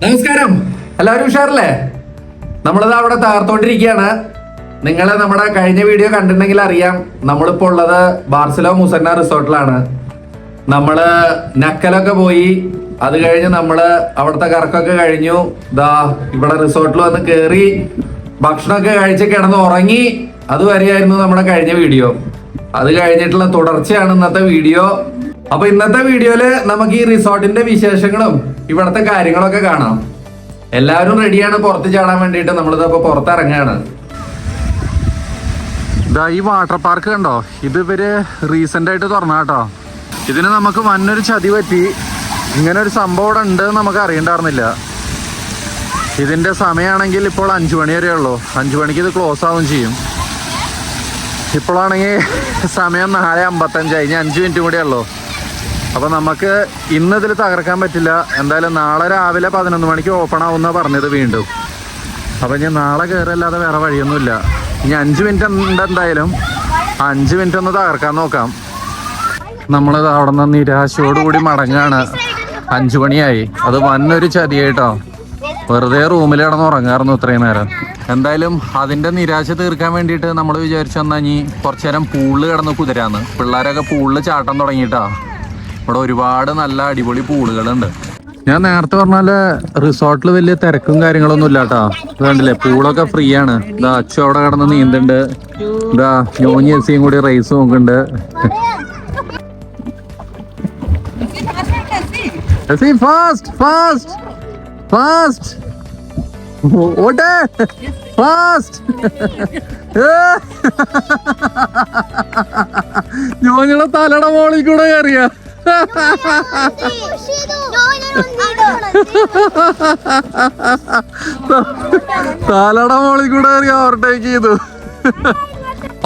നമസ്കാരം, എല്ലാവരും ഉഷാറല്ലേ? നമ്മളത് അവിടെ തകർത്തോണ്ടിരിക്കുകയാണ്. നിങ്ങളെ നമ്മുടെ കഴിഞ്ഞ വീഡിയോ കണ്ടിട്ടുണ്ടെങ്കിൽ അറിയാം, നമ്മളിപ്പോൾ ഉള്ളത് ബാർസലോ മുസന്ന റിസോർട്ടിലാണ്. നമ്മള് നക്കലൊക്കെ പോയി, അത് കഴിഞ്ഞ് നമ്മള് അവിടുത്തെ കറക്കൊക്കെ കഴിഞ്ഞു. ഇവിടെ റിസോർട്ടിൽ വന്ന് കയറി ഭക്ഷണമൊക്കെ കഴിച്ച് കിടന്ന് ഉറങ്ങി. അതുവരെയായിരുന്നു നമ്മുടെ കഴിഞ്ഞ വീഡിയോ. അത് കഴിഞ്ഞിട്ടുള്ള തുടർച്ചയാണ് ഇന്നത്തെ വീഡിയോ. അപ്പൊ ഇന്നത്തെ വീഡിയോയില് നമുക്ക് ഈ റിസോർട്ടിന്റെ വിശേഷങ്ങളും ഇവിടത്തെ കാര്യങ്ങളൊക്കെ കാണാം. എല്ലാവരും റെഡിയാണ് പുറത്ത് ചാടാൻ വേണ്ടിയിട്ട്. നമ്മളിതപ്പോ പുറത്തിറങ്ങാണ്. ഈ വാട്ടർ പാർക്ക് കണ്ടോ, ഇത് ഇവര് റീസെന്റ് ആയിട്ട് തുറന്ന കേട്ടോ. ഇതിന് നമുക്ക് വന്നൊരു ചതി പറ്റി. ഇങ്ങനെ ഒരു സംഭവം ഇവിടെ ഉണ്ട് നമുക്ക് അറിയണ്ടായിരുന്നില്ല. ഇതിന്റെ സമയമാണെങ്കിൽ ഇപ്പോൾ 5 മണി വരെ ഉള്ളൂ. 5 മണിക്ക് ഇത് ക്ലോസ് ആവുകയും ചെയ്യും. ഇപ്പോഴാണെങ്കിൽ സമയം 4:55. ഇനി 5 മിനിറ്റ് കൂടെ ഉള്ളൂ. അപ്പോൾ നമുക്ക് ഇന്ന് ഇതിൽ തകർക്കാൻ പറ്റില്ല. എന്തായാലും നാളെ രാവിലെ 11 മണിക്ക് ഓപ്പൺ ആവുന്ന പറഞ്ഞത് വീണ്ടും. അപ്പോൾ ഇനി നാളെ കയറല്ലാതെ വേറെ വഴിയൊന്നുമില്ല. ഇനി 5 മിനിറ്റ് ഉണ്ട്. എന്തായാലും 5 മിനിറ്റ് ഒന്ന് തകർക്കാൻ നോക്കാം. നമ്മളത് അവിടെ നിന്ന് നിരാശയോടുകൂടി മടങ്ങാണ്. 5 മണിയായി. അത് വന്നൊരു ചതിയായിട്ടോ. വെറുതെ റൂമിൽ കിടന്ന് ഉറങ്ങാറുന്നു ഇത്രയും നേരം. എന്തായാലും അതിൻ്റെ നിരാശ തീർക്കാൻ വേണ്ടിയിട്ട് നമ്മൾ വിചാരിച്ചു വന്നാൽ ഇനി കുറച്ചു നേരം പൂളിൽ കിടന്ന് കുതിരാന്ന്. പിള്ളേരൊക്കെ പൂളിൽ ചാട്ടം തുടങ്ങിയിട്ടാ. ഇവിടെ ഒരുപാട് നല്ല അടിപൊളി പൂളുകളുണ്ട്. ഞാൻ നേരത്തെ പറഞ്ഞാല് റിസോർട്ടിൽ വലിയ തിരക്കും കാര്യങ്ങളൊന്നും ഇല്ല കേട്ടോ. വേണ്ടില്ലേ, പൂളൊക്കെ ഫ്രീ ആണ്. അച്ചു അവിടെ കിടന്ന് നീന്തുണ്ട്. ഞോഞ്ഞി എസിയും കൂടി റേസ് നോക്കുന്നുണ്ട്. ഫാസ്റ്റ് ഫാസ്റ്റ് ഫാസ്റ്റ് ഓട്ടെ ഫാസ്റ്റ്. ഞോഞ്ഞിയുടെ തലയുടെ മോളിൽ കൂടെ കയറിയ തലയുടെ മോളിൽ കൂടെ കയറി ഓവർടേക്ക് ചെയ്തു.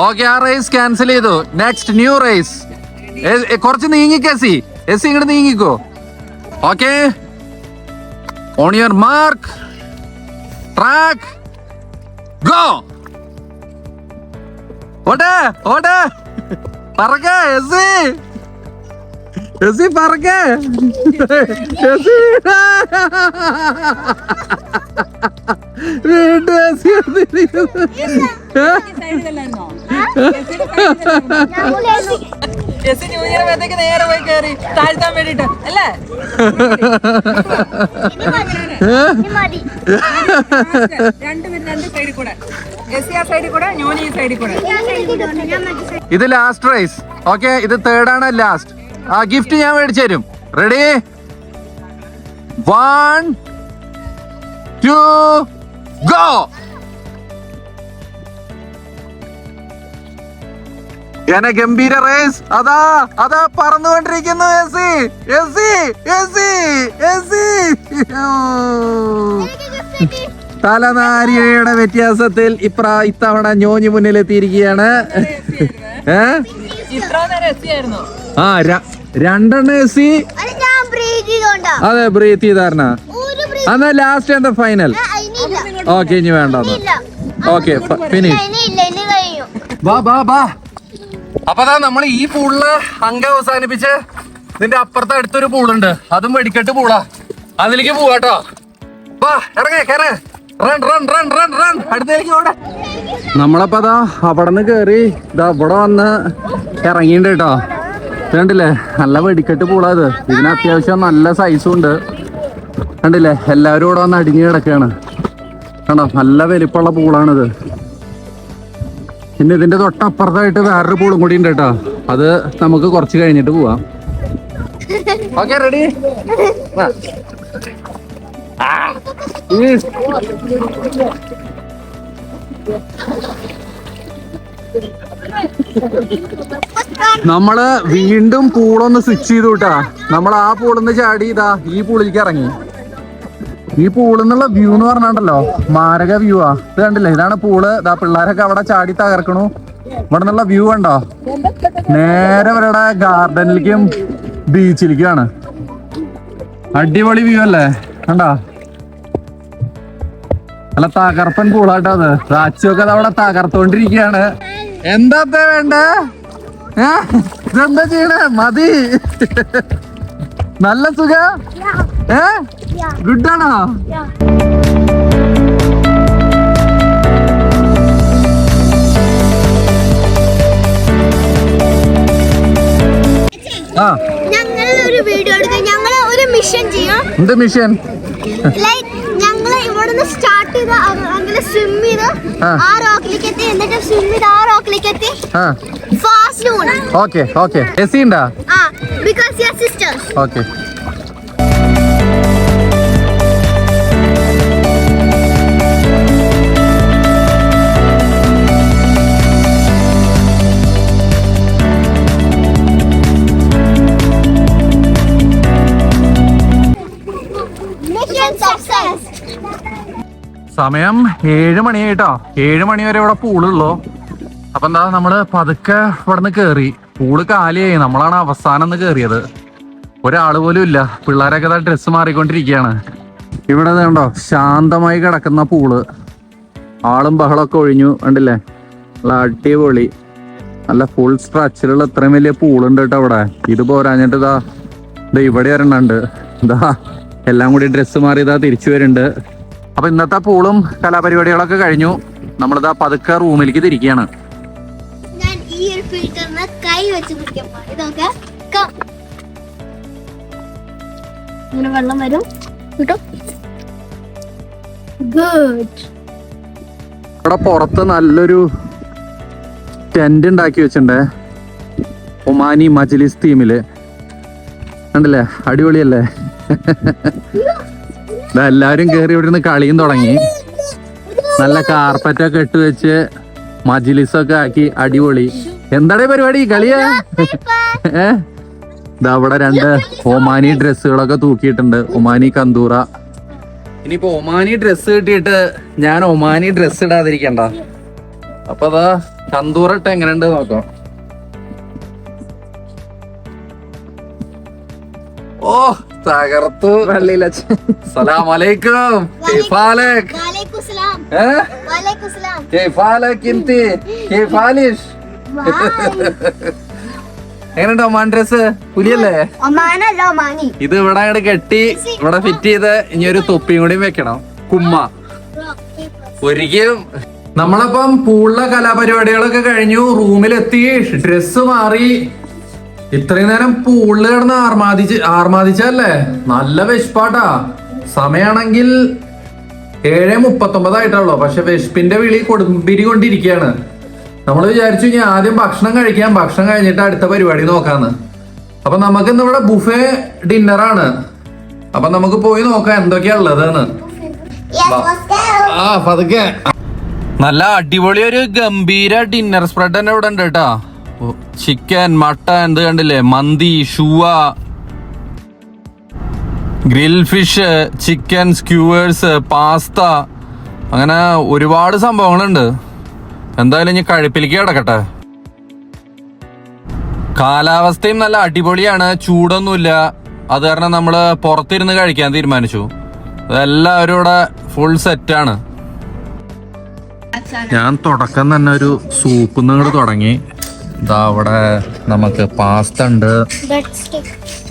ഓക്കെ, ആ റേസ് ക്യാൻസൽ ചെയ്തു. Next new race. കുറച്ച് നീങ്ങിക്കോ എസി. ഇങ്ങോട്ട് നീങ്ങിക്കോ. Okay, on your mark, track, go. ഓട്ടെ ഓട്ടെ, പറക്കേ എസി പറക്കേ. വീണ്ടും എസി നേരെ പോയി കയറി താഴ്ത്താൻ വേണ്ടിട്ട് അല്ലേ? രണ്ട് സൈഡിൽ കൂടെ, സൈഡിൽ കൂടെ, ഞോനി ഈ സൈഡിൽ കൂടെ. ഇത് ലാസ്റ്റ് റേസ്. ഓക്കെ, ഇത് തേർഡ് ആണ്, ലാസ്റ്റ്. ആ ഗിഫ്റ്റ് ഞാൻ മേടിച്ചു തരും. റെഡി? 1 2 ഗോ. ഗംഭീര റേസ്. അതാ പറന്നുകൊണ്ടിരിക്കുന്നു എസി. തലനാരിഴയുടെ വ്യത്യാസത്തിൽ ഇത്തവണ ഞോഞ്ഞു മുന്നിലെത്തിയിരിക്കുകയാണ്. ആ 2 എസി. അതെ, ബ്രീത്ത് ചെയ്താരണ. എന്നാ ലാസ്റ്റ് എന്താ ഫൈനൽ? ഓക്കെ, ഇനി വേണ്ട. Okay, finish. അപ്പൊ നമ്മൾ ഈ പൂളില് അംഗം അവസാനിപ്പിച്ച് ഇതിന്റെ അപ്പുറത്ത് അടുത്തൊരു പൂളുണ്ട്. അതും വെടിക്കെട്ട് പൂളാ. അതിലേക്ക് പോവാട്ടോ. വാ, ഇറങ്ങേ, കയറേ. അടുത്തേക്ക് പോടെ. നമ്മളപ്പോ അവിടെ നിന്ന് കേറി ഇവിടെ വന്ന് ഇറങ്ങിണ്ട് കേട്ടോ. കണ്ടില്ലേ, നല്ല വെടിക്കെട്ട് പൂളാ ഇത്. ഇതിന് അത്യാവശ്യം നല്ല സൈസും ഉണ്ട്. കണ്ടില്ലേ, എല്ലാവരും ഇവിടെ വന്ന് അടിഞ്ഞു കിടക്കുകയാണ്. കണ്ടോ, നല്ല വലിപ്പമുള്ള പൂളാണിത്. പിന്നെ ഇതിന്റെ തൊട്ടപ്പുറത്തായിട്ട് വേറൊരു പൂളും കൂടി ഉണ്ട് കേട്ടോ. അത് നമുക്ക് കുറച്ച് കഴിഞ്ഞിട്ട് പോവാം. Okay, ready? നമ്മള് വീണ്ടും പൂളൊന്ന് സ്വിച്ച് ചെയ്തു കേട്ടാ. നമ്മൾ ആ പൂളിന്ന് ചാടി ഈ പൂളിലേക്ക് ഇറങ്ങി. ഈ പൂളിൽ നിന്നുള്ള വ്യൂ എന്ന് പറഞ്ഞാണ്ടല്ലോ, മാരക വ്യൂ ആ. ഇത് കണ്ടില്ലേ, ഇതാണ് പൂള്. പിള്ളേരൊക്കെ അവിടെ ചാടി തകർക്കണു. ഇവിടെ നിന്നുള്ള വ്യൂ കണ്ടോ, നേരെ അവരുടെ ഗാർഡനിലേക്കും ബീച്ചിലേക്കാണ്. അടിപൊളി വ്യൂ അല്ലേ? കണ്ടോ, നല്ല തകർപ്പൻ പൂളാട്ടോ അത്. അച്ചുവൊക്കെ അവിടെ തകർത്തോണ്ടിരിക്കുകയാണ്. എന്താ വേണ്ടേ? ഇതെന്താ ചെയ്യണേ? മതി. നല്ല സുഖ ഗുഡാണോ? ആ ഞങ്ങൾ ഒരു വീഡിയോ എടുക്കാം. ഞങ്ങൾ ഒരു മിഷൻ ചെയ്യാം. എന്ത് മിഷൻ? ലൈക്ക് ഞങ്ങൾ ഇവിടുന്ന് സ്റ്റാർട്ട് ചെയ്ത് അങ്ങനെ സ്വിം ചെയ്ത് ആ റോക്കിലേക്ക് എത്തി, എന്നിട്ട് സ്വിം ചെയ്ത് ആ റോക്കിലേക്ക് എത്തി ഫാസ്റ്റ് പോകണം. Okay okay. എസി ഉണ്ടാ? ആ, because you are sisters. Okay. Mission success. സമയം 7 മണിയായിട്ടോ. 7 മണി വരെ ഇവിടെ പൂളുള്ളൂ. അപ്പൊ എന്താ നമ്മള് പതുക്കെ ഇവിടെ നിന്ന് കേറി. പൂള് കാലിയായി. നമ്മളാണ് അവസാനം കേറിയത്. ഒരാള് പോലും ഇല്ല. പിള്ളേരൊക്കെ ഡ്രസ്സ് മാറിക്കൊണ്ടിരിക്കുകയാണ്. ഇവിടെ കണ്ടോ ശാന്തമായി കിടക്കുന്ന പൂള്. ആളും ബഹളമൊക്കെ ഒഴിഞ്ഞു. കണ്ടില്ലേ? നല്ല അടിപൊളി, നല്ല ഫുൾ സ്ട്രക്ചറുള്ള ഇത്രയും വലിയ പൂളുണ്ട് കേട്ടോ ഇവിടെ. ഇത് പോരാഞ്ഞിട്ട് ഇതാ ഇവിടെ ഒരെണ്ണുണ്ട്. ഇതാ എല്ലാം കൂടി ഡ്രസ്സ് മാറി ഇതാ തിരിച്ചു വരുന്നുണ്ട്. അപ്പൊ ഇന്നത്തെ പൂളും കലാപരിപാടികളൊക്കെ കഴിഞ്ഞു. നമ്മളിതാ പതുക്കെ റൂമിലേക്ക് തിരിക്കുകയാണ്. ഞാൻ ഈ ഒരു ഫിൽറ്ററിന് കൈ വെച്ച് പിടിക്കാൻ പാടില്ല. ഇതൊക്കെ ഇങ്ങനെ വെള്ളം വരും കേട്ടോ. ഗുഡ്. ഇവിടെ പുറത്ത് നല്ലൊരു ടെന്റ് ഉണ്ടാക്കി വെച്ചിട്ടുണ്ടേ. ഒമാനി മജ്ലിസ് തീമില്. കണ്ടില്ലേ? അടിപൊളിയല്ലേ? എല്ലാരും കേറി ഇവിടെ നിന്ന് കളിയും തുടങ്ങി. നല്ല കാർപ്പറ്റൊക്കെ ഇട്ട് വെച്ച് മജ്ലിസൊക്കെ ആക്കി അടിപൊളി. എന്താടേ പരിപാടി? കളിയാ? ഇതാ അവിടെ 2 ഒമാനി ഡ്രസ്സുകളൊക്കെ തൂക്കിയിട്ടുണ്ട്. ഒമാനി കന്തൂറ. ഇനിയിപ്പോ ഒമാനി ഡ്രസ്സ് കിട്ടിയിട്ട് ഞാൻ ഒമാനി ഡ്രസ്സ് ഇടാതിരിക്കണ്ട. അപ്പൊ അതാ കന്തൂറ ഇട്ട് എങ്ങനെയുണ്ട് നോക്കാം. ഓ തകർത്തു. സലാം അലൈക്കും. കൈഫാലക്? വലൈക്കും സലാം. വലൈക്കും സലാം. കൈഫാലക് ഇന്തി? കൈഫാലിഷ്? എങ്ങനെയുണ്ട് ഒമാൻ ഡ്രസ്? പുലിയല്ലേ? ഒമാനല്ല ഒമാനി. ഇത് ഇവിടെ അങ്ങോട്ട് കെട്ടി ഇവിടെ ഫിറ്റ് ചെയ്ത് ഇനി ഒരു തൊപ്പിയും കൂടി വെക്കണം. കുമ്മ ഒരിക്കലും. നമ്മളപ്പം പൂളിലെ കലാപരിപാടികളൊക്കെ കഴിഞ്ഞു. റൂമിലെത്തി ഡ്രസ്സ് മാറി. ഇത്രയും നേരം പൂളിൽ കിടന്ന് ആർമാദിച്ചല്ലേ? നല്ല വിശപ്പാട്ടാ. സമയാണെങ്കിൽ 7:39 ആയിട്ടുള്ളൂ. പക്ഷെ വിശപ്പിന്റെ വിളി കൊടുമ്പിരി കൊണ്ടിരിക്കുകയാണ്. നമ്മൾ വിചാരിച്ചു ഇനി ആദ്യം ഭക്ഷണം കഴിക്കാം, ഭക്ഷണം കഴിഞ്ഞിട്ട് അടുത്ത പരിപാടി നോക്കാന്ന്. അപ്പൊ നമുക്ക് ഇന്ന് ഇവിടെ ബുഫേ ഡിന്നറാണ്. അപ്പൊ നമുക്ക് പോയി നോക്കാം എന്തൊക്കെയാ ഉള്ളതെന്ന്. ആ പതുക്കെ. നല്ല അടിപൊളി ഒരു ഗംഭീര ഡിന്നർ സ്പ്രെഡ് തന്നെ ഇവിടെ ഉണ്ട് കേട്ടാ. ചിക്കൻ, മട്ടൻ, ഇത് കണ്ടില്ലേ? മന്തി, ഷുവ, grill fish, chicken skewers, pasta, അങ്ങനെ ഒരുപാട് സംഭവങ്ങളുണ്ട്. എന്തായാലും ഇനി കഴിപ്പിലേക്ക് കിടക്കട്ടെ. കാലാവസ്ഥയും നല്ല അടിപൊളിയാണ്. ചൂടൊന്നുമില്ല. അത് കാരണം നമ്മള് പുറത്തിരുന്ന് കഴിക്കാൻ തീരുമാനിച്ചു. എല്ലാവരും ഇവിടെ ഫുൾ സെറ്റാണ്. ഞാൻ തുടക്കം തന്നെ ഒരു സൂപ്പ് ഇങ്ങോട്ട് തുടങ്ങി. ഇതാ അവിടെ നമുക്ക് പാസ്ത ഉണ്ട്.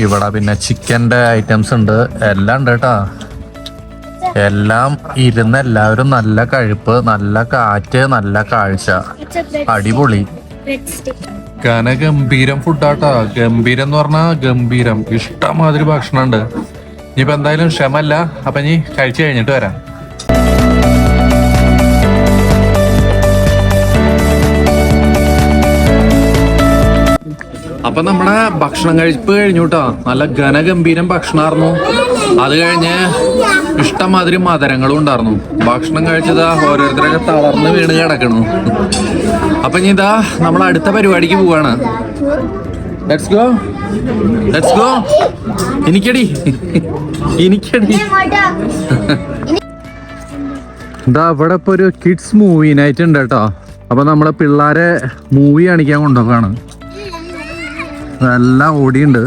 ഇവിടെ പിന്നെ ചിക്കൻ്റെ ഐറ്റംസ് ഉണ്ട്. എല്ലാം ഉണ്ട് കേട്ടാ. എല്ലാം ഇരുന്ന് എല്ലാവരും നല്ല കഴിപ്പ്, നല്ല കാറ്റ്, നല്ല കാഴ്ച. അടിപൊളി ഗംഭീരം ഫുഡാട്ടാ. ഗംഭീരം എന്ന് പറഞ്ഞാൽ ഗംഭീരം. ഇഷ്ടമാതിരി ഭക്ഷണം ഉണ്ട്. ഇനിയിപ്പോ എന്തായാലും ക്ഷമല്ല. അപ്പൊ ഇനി കഴിച്ചു കഴിഞ്ഞിട്ട് വരാം. അപ്പൊ നമ്മുടെ ഭക്ഷണം കഴിപ്പ് കഴിഞ്ഞു കേട്ടോ. നല്ല ഘനഗംഭീരം ഭക്ഷണമായിരുന്നു. അത് കഴിഞ്ഞ് ഇഷ്ടംമാതിരി മധുരങ്ങളും ഉണ്ടായിരുന്നു. ഭക്ഷണം കഴിച്ചത് ഓരോരുത്തരൊക്കെ തളർന്ന് വീണ് കിടക്കണു. അപ്പൊ ഇനി ഇതാ നമ്മൾ അടുത്ത പരിപാടിക്ക് പോവാണ്. Let's go, let's go. എനിക്കടി ഇതാ ഇവിടെ ഇപ്പൊ ഒരു കിഡ്സ് മൂവി നൈറ്റ് ഉണ്ട് കേട്ടോ. അപ്പൊ നമ്മളെ പിള്ളേരെ മൂവി കാണിക്കാൻ കൊണ്ടുപോകാണ്. എല്ലാം ഓടിയുണ്ട്.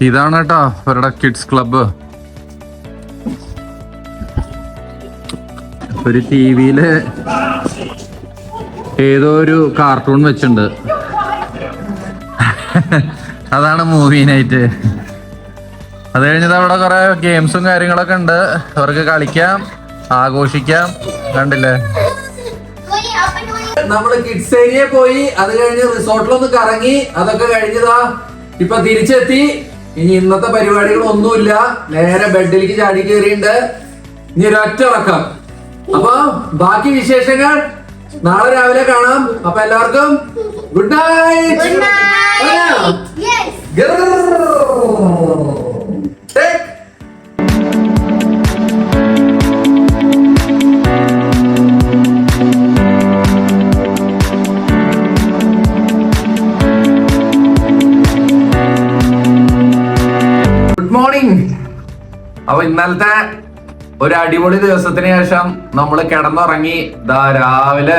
ഇതാണ് കേട്ടോ അവരുടെ കിഡ്സ് ക്ലബ്ബ്. ഒരു ടിവിയില് ഏതോ ഒരു കാർട്ടൂൺ വെച്ചിട്ടുണ്ട്. അതാണ് മൂവി നൈറ്റ്. അത് കഴിഞ്ഞത് അവിടെ കുറെ ഗെയിംസും കാര്യങ്ങളൊക്കെ ഉണ്ട്, അവർക്ക് കളിക്കാം, ആഘോഷിക്കാം. കണ്ടില്ലേ, നമ്മള് കിഡ്സ് ഏരിയ പോയി, അത് കഴിഞ്ഞ് റിസോർട്ടിലൊന്ന് കറങ്ങി, അതൊക്കെ കഴിഞ്ഞതാ ഇപ്പൊ തിരിച്ചെത്തി. ഇനി ഇന്നത്തെ പരിപാടികളൊന്നുമില്ല, നേരെ ബെഡിലേക്ക് ചാടി കയറിയുണ്ട്. ഇനി ഒരൊറ്റ ഉറക്കം. അപ്പൊ ബാക്കി വിശേഷങ്ങൾ നാളെ രാവിലെ കാണാം. അപ്പൊ എല്ലാവർക്കും ഗുഡ് നൈറ്റ്. മോർണിംഗ്. അപ്പൊ ഇന്നലത്തെ ഒരു അടിപൊളി ദിവസത്തിന് ശേഷം നമ്മൾ കിടന്നുറങ്ങി. ദാ രാവിലെ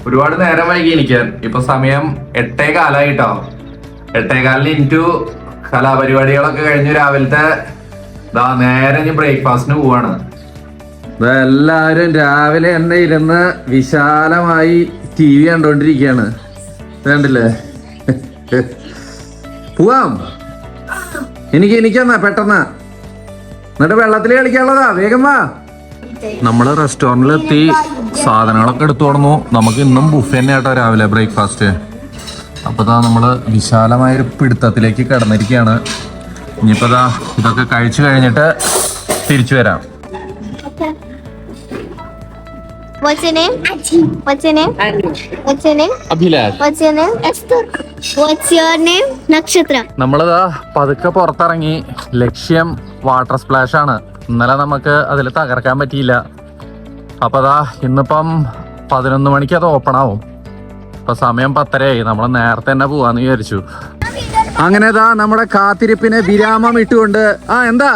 ഒരുപാട് നേരം വൈകി എണീക്കാൻ. ഇപ്പൊ സമയം 8:15 8:15 ഇൻറ്റു കലാപരിപാടികളൊക്കെ കഴിഞ്ഞു. രാവിലത്തെ ദാ നേരെ ഇനി ബ്രേക്ക്ഫാസ്റ്റിന് പോവാണ്. എല്ലാവരും രാവിലെ തന്നെ ഇരുന്ന് വിശാലമായി TV കണ്ടോണ്ടിരിക്കുകയാണ്. കണ്ടില്ലേ? പോവാം. എനിക്കെന്നാ പെട്ടെന്ന്, എന്നിട്ട് വെള്ളത്തിൽ കളിക്കാനുള്ളതാ. വേഗം വാ. നമ്മള് റെസ്റ്റോറന്റിലെത്തി, സാധനങ്ങളൊക്കെ എടുത്തു തുടങ്ങുന്നു. നമുക്ക് ഇന്നും ബുഫേ തന്നെ കേട്ടോ രാവിലെ ബ്രേക്ക്ഫാസ്റ്റ്. അപ്പൊ നമ്മള് വിശാലമായൊരു പിടുത്തത്തിലേക്ക് കിടന്നിരിക്കുകയാണ്. ഇനിയിപ്പോ ഇതൊക്കെ കഴിച്ചു കഴിഞ്ഞിട്ട് തിരിച്ചു വരാം. What's your name? What's your name? What's your name? Abhilash. What's your name? Esther. What's your name? Nakshatra. നമ്മളിതാ പതുക്കെ പുറത്തിറങ്ങി. ലക്ഷ്യം വാട്ടർ സ്പ്ലാഷ് ആണ്. ഇന്നലെ നമുക്ക് അതിൽ തകർക്കാൻ പറ്റിയില്ല. അപ്പൊ ഇന്നിപ്പം 11 മണിക്ക് അത് ഓപ്പൺ ആവും. ഇപ്പൊ സമയം 10:30 നമ്മൾ നേരത്തെ തന്നെ പോവാന്ന് വിചാരിച്ചു. അങ്ങനെ നമ്മുടെ കാത്തിരിപ്പിന് വിരാമം ഇട്ടുകൊണ്ട് എന്താ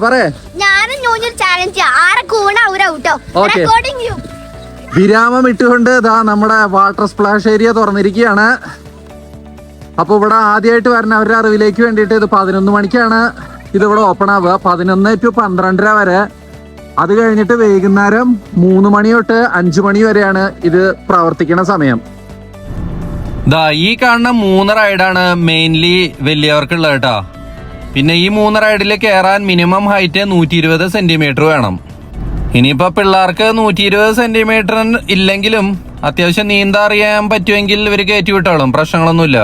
പറയേ. ഞാനും ഞോഞ്ഞൊരു ചാലഞ്ച് ആരെ കൂണ ഔട്ടോ. Recording U. വിരാമം ഇട്ടുകൊണ്ട് നമ്മുടെ വാട്ടർ സ്പ്ലാഷ് ഏരിയ തുറന്നിരിക്കുകയാണ്. അപ്പൊ ഇവിടെ ആദ്യമായിട്ട് വരുന്നവരുടെ അറിവിലേക്ക് വേണ്ടിയിട്ട് ഇത് 11 മണിക്കാണ് ഇതിവിടെ ഓപ്പൺ ആവുക. 11 to 12:30 വരെ. അത് കഴിഞ്ഞിട്ട് വൈകുന്നേരം 3 മണി തൊട്ട് 5 മണി വരെയാണ് ഇത് പ്രവർത്തിക്കുന്ന സമയം. ഈ കാണുന്ന 3 റൈഡാണ് മെയിൻലി വലിയവർക്കുള്ളത് കേട്ടോ. പിന്നെ ഈ 3 റൈഡിൽ കയറാൻ മിനിമം ഹൈറ്റ് 120 സെന്റിമീറ്റർ വേണം. ഇനിയിപ്പോ പിള്ളേർക്ക് 120 സെന്റിമീറ്റർ ഇല്ലെങ്കിലും അത്യാവശ്യം നീന്താൻ അറിയാൻ പറ്റുമെങ്കിൽ ഇവർ കയറ്റി വിട്ടോളും, പ്രശ്നങ്ങളൊന്നുമില്ല.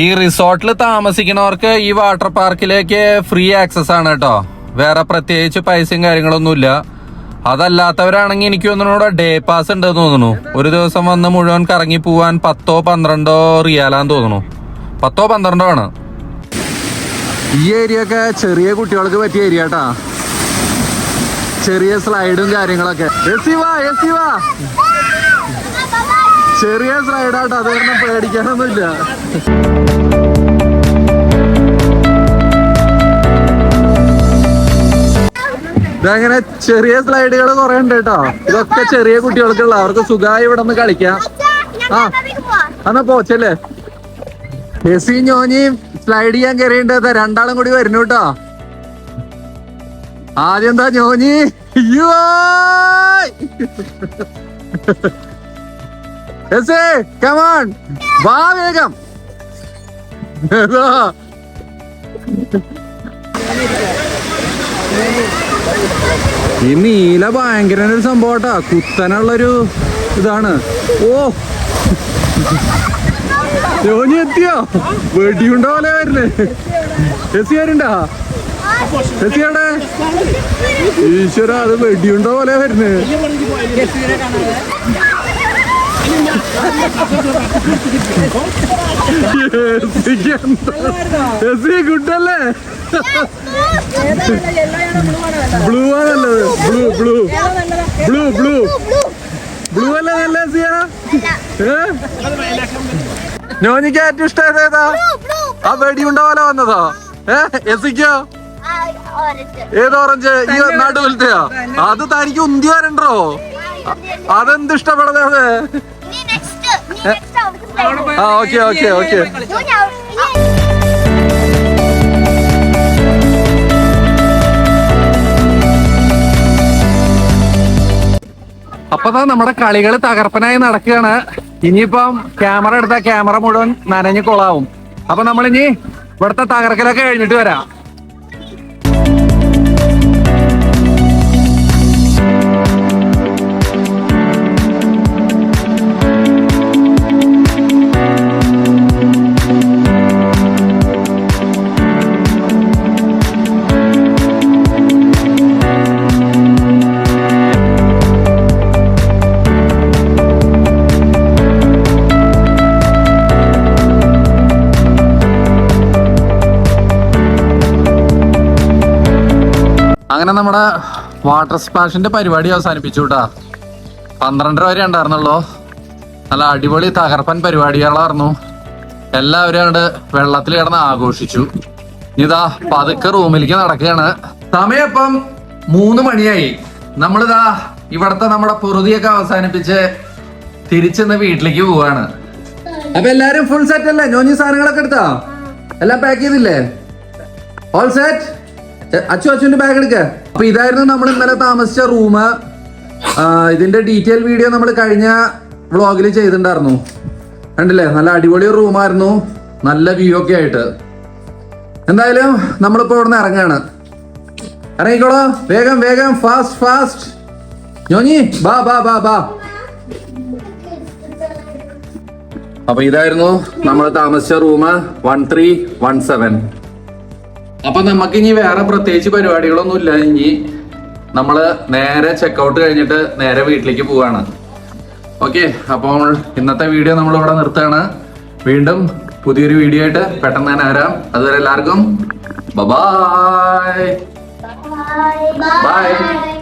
ഈ റിസോർട്ടിൽ താമസിക്കുന്നവർക്ക് ഈ വാട്ടർ പാർക്കിലേക്ക് ഫ്രീ ആക്സസ് ആണ് കേട്ടോ. വേറെ പ്രത്യേകിച്ച് പൈസയും കാര്യങ്ങളൊന്നുമില്ല. അതല്ലാത്തവരാണെങ്കിൽ എനിക്ക് തോന്നുന്നു ഡേ പാസ് ഉണ്ടെന്ന് തോന്നുന്നു. ഒരു ദിവസം വന്ന് മുഴുവൻ കറങ്ങി പോവാൻ 10-12 റിയാലാന്ന് തോന്നുന്നു. 10-12 ആണ്. ഈ ഏരിയ ഒക്കെ ചെറിയ കുട്ടികൾക്ക് പറ്റിയ ഏരിയ കേട്ടാ. ചെറിയ സ്ലൈഡും കാര്യങ്ങളൊക്കെ. ചെറിയ സ്ലൈഡാട്ടോ, അത് കാരണം പേടിക്കാനൊന്നുമില്ല. ഇതങ്ങനെ ചെറിയ സ്ലൈഡുകൾ കുറെ ഉണ്ട് കേട്ടോ. ഇതൊക്കെ ചെറിയ കുട്ടികൾക്കുള്ള, അവർക്ക് സുഖമായി ഇവിടെ നിന്ന് കളിക്കാം. എന്നാ പോച്ചല്ലേ. എസി ഞോഞ്ഞിയും സ്ലൈഡ് ചെയ്യാൻ കയറിയിട്ട് രണ്ടാളും കൂടി വരുന്നു കേട്ടോ. ആദ്യം ഞോഞ്ഞി കമോൺ വാ വേഗം. ഈ നീല ഭയങ്കര ഒരു സംഭവട്ടാ, കുത്തനുള്ളൊരു ഇതാണ്. യോനി എത്തിയോ? വെടിയുണ്ട പോലെ വരുന്നേ. എസി വരുണ്ടാ? എസിയാടെ ഈശ്വര, അത് വെടിയുണ്ട പോലെ വരുന്നേ. എസി ഗുഡല്ലേ? ബ്ലൂ ആണല്ലത്. ബ്ലൂ അല്ലേ നല്ല എസിയാ? നോനിക്ക് ഏറ്റവും ഇഷ്ടമായത് ഏതാ? ആ വെടിയുണ്ട പോലെ വന്നതോ? എസിക്കോ ഏത് ഓറഞ്ച്? ഈ നടുവിലത്തെയോ? അത് തനിക്ക് ഉന്തി വരണ്ടോ? അതെന്ത് ഇഷ്ടപ്പെടുന്നത്? ഓക്കെ. അപ്പൊ നമ്മുടെ കളികൾ തകർപ്പനായി നടക്കുകയാണ്. ഇനിയിപ്പം ക്യാമറ എടുത്താൽ ക്യാമറ മുഴുവൻ നനഞ്ഞ് കൊളാവും. അപ്പൊ നമ്മളിനി ഇവിടുത്തെ തകർക്കലൊക്കെ കഴിഞ്ഞിട്ട് വരാം. അങ്ങനെ നമ്മുടെ വാട്ടർ സ്പ്ലാഷിന്റെ പരിപാടി അവസാനിപ്പിച്ചു കേട്ടാ. 12:30 വരെ ഉണ്ടായിരുന്നുള്ളൂ. നല്ല അടിപൊളി തകർപ്പൻ പരിപാടികളായിരുന്നു. എല്ലാവരും അങ്ങോട്ട് വെള്ളത്തിൽ കിടന്ന് ആഘോഷിച്ചു. ഇതാ പതുക്കെ റൂമിലേക്ക് നടക്കുകയാണ്. സമയം ഇപ്പം 3 മണിയായി. നമ്മളിതാ ഇവിടത്തെ നമ്മുടെ പൊറുതിയൊക്കെ അവസാനിപ്പിച്ച് തിരിച്ചെന്ന് വീട്ടിലേക്ക് പോവാണ്. അപ്പൊ എല്ലാരും ഫുൾ സെറ്റ് അല്ലേ? ഞോഞ്ഞി സാധനങ്ങളൊക്കെ എടുത്താ? എല്ലാം പാക്ക് ചെയ്തില്ലേ? All set? അച്ചുവിന്റെ ബാഗ് എടുക്ക. അപ്പൊ ഇതായിരുന്നു നമ്മൾ ഇന്നലെ താമസിച്ച റൂം. ഇതിന്റെ ഡീറ്റെയിൽ വീഡിയോ നമ്മൾ കഴിഞ്ഞ വ്ളോഗിൽ ചെയ്തിട്ടുണ്ടായിരുന്നു. കണ്ടില്ലേ? നല്ല അടിപൊളി റൂമായിരുന്നു, നല്ല വ്യൂ ഒക്കെ ആയിട്ട്. എന്തായാലും നമ്മളിപ്പോ ഇവിടുന്ന് ഇറങ്ങാണ്. ഇറങ്ങിക്കോളോ, വേഗം വേഗം, ഫാസ്റ്റ് ഫാസ്റ്റ്. ഞോഞ്ഞി ബാ ബാ ബാ ബാ. അപ്പൊ ഇതായിരുന്നു നമ്മൾ താമസിച്ച റൂം 1317. അപ്പൊ നമുക്ക് ഇനി വേറെ പ്രത്യേകിച്ച് പരിപാടികളൊന്നും ഇല്ല. ഇനി നമ്മള് നേരെ ചെക്കൗട്ട് കഴിഞ്ഞിട്ട് നേരെ വീട്ടിലേക്ക് പോവാണ്. ഓക്കെ, അപ്പോൾ ഇന്നത്തെ വീഡിയോ നമ്മൾ ഇവിടെ നിർത്തുകയാണ്. വീണ്ടും പുതിയൊരു വീഡിയോ ആയിട്ട് പെട്ടെന്ന് തന്നെ വരാം. അതുവരെ എല്ലാവർക്കും ബൈ ബൈ.